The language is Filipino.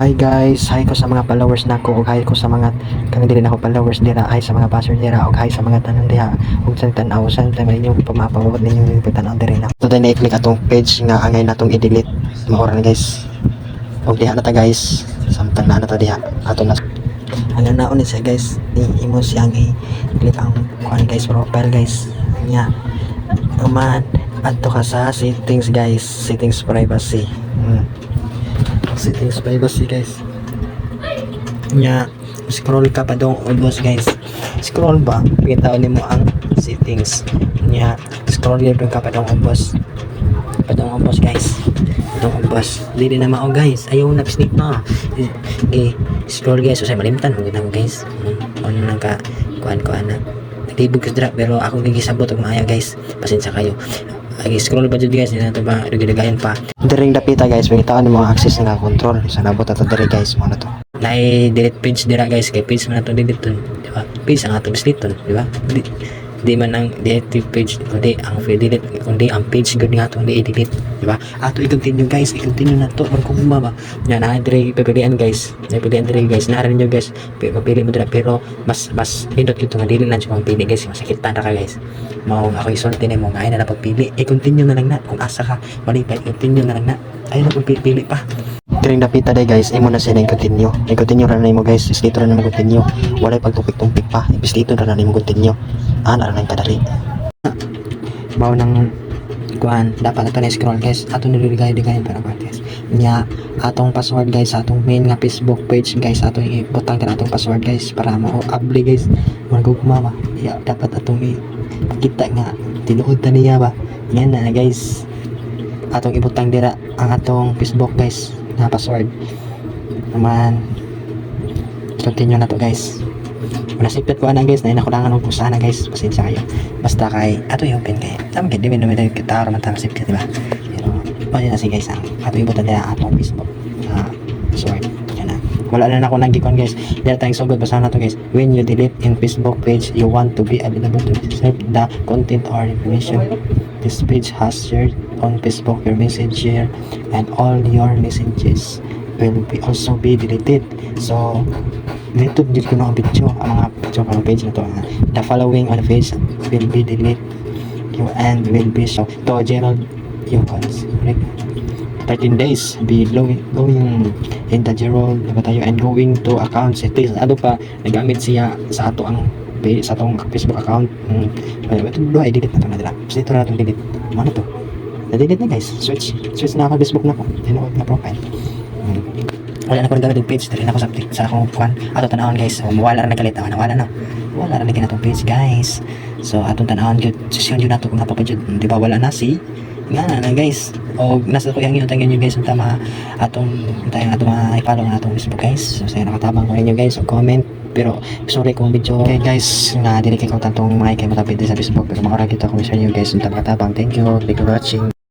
Hi guys, hi ko sa mga followers nako ug hi ko sa mga kang dili nako followers dira, hi sa mga bashers dira ug hi sa mga tanan diha ug sa tan-aw sa tanan ninyo pamapawod ninyo tan-aw diri na. Today na i-click atong page nga angay natong i-delete. Maura na guys. Ug diha na ta guys. Samtang na ta diha ato na. Ano na ulit siya guys, imo siyang i-click ang kuan guys profile guys. Nya. Man, adto ka sa settings guys, settings privacy. Settings privacy guys, nya scroll ka pa dong ubos guys, scroll ba pitaw nimo ang settings nya scroll yun ka pa dong ubos guys, padong ubos dili na mao guys, ayaw na pisnik na scroll guys usay malimtan mo gid guys ano nang ka kuan na naglibog ka dra pero ako gigisabot og maayo guys, pasensya kayo. Scroll ba dyan guys, hindi na ito ba nagdagayan pa diring dapita guys, may itaan mo ang access nga control sa nabot ato diri guys mo na to na delete page dira guys, kay page man ato delete ton di ba, page ang ato delete ton di ba, di man ang delete page kundi ang delete kundi ang page gud nga atong i-delete di ba, ato i-continue guys, i-continue na to kung ba yan na diri pipilian guys, pipilian diri guys naran niyo guys, papili mo dira pero mas pindot ito nga dili lang siya pili guys, masakitan ra ka guys mao ako isulti nimo nga ay na pagpili i-continue na lang na kung asa ka malipay i-continue na lang na ay na pagpili pa diring dapita day guys, imo na sila i-continue ra na mo guys, is dito ra na mo continue walay pagtupik-tumpik pa, ibis dito ra na mo continue ana ra kadari mao nang kuan dapat ato na scroll guys, ato niligay-ligayan para guys nya atong password guys sa atong main nga Facebook page guys, atong ibutang dira atong password guys para mao-abli guys magugma ba dapat atong kita nga tinuod ta niya ba yan na guys, atong ibutang dira ang atong Facebook guys na password naman continue na to guys. Nasipit ko na guys, na inakulangan ng pusa na guys, pasensya kayo basta kay ato i-open kay tama kay di man kita ra man ta sipit diba, pero pwede na si guys ang ato ibutan nila atong Facebook password yan na wala na ako nagikon guys, dahil tayong sugod basta na to guys, when you delete in Facebook page you want to be available to serve the content or information this page has shared on Facebook, your messenger and all your messages will be also be deleted. So dito ko na ang video, ang mga picture ng page na to. The following on the page will be deleted you and will be shown to Gerald Yukons. 13 days be going in the Gerald tayo and going to account settings. Ano pa nagamit siya sa ato ang page, sa atong Facebook account. Ito do ay delete na to na dira. So ito na itong delete. Ano to? Na-delete na guys. Switch na ako Facebook na ko. Tinuod na profile. Wala na ko rin gano'n page, dali na ko sa akong kuhan ato tanahon guys, wala na galit wala na itong page guys, so atong tanahon yun session yun nato kung napapad yun di ba, wala na si nga na guys o nasa ko yung yun tangan nyo guys yung tama atong i-follow na atong Facebook guys, so sa'yo nakatabang ko rin nyo guys o comment, pero sorry kung video okay guys na dili kay kong tantong mga kay matapid sa Facebook, pero makarag ito kung sa inyo guys yung nakatabang. Thank you for watching.